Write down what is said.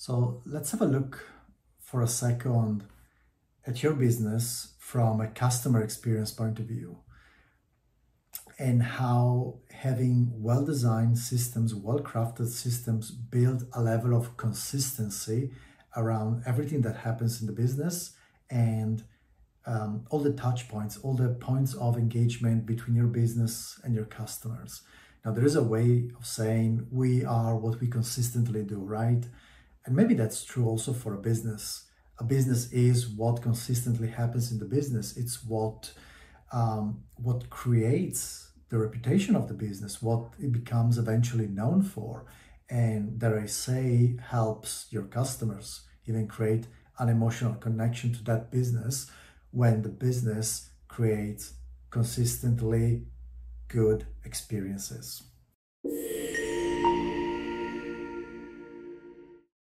So let's have a look for a second at your business from a customer experience point of view and how having well-designed systems, well-crafted systems build a level of consistency around everything that happens in the business and all the touch points, all the points of engagement between your business and your customers. Now, there is a way of saying we are what we consistently do, right? And maybe that's true also for a business. A business is what consistently happens in the business. It's what creates the reputation of the business, what it becomes eventually known for, and dare I say, helps your customers even create an emotional connection to that business when the business creates consistently good experiences.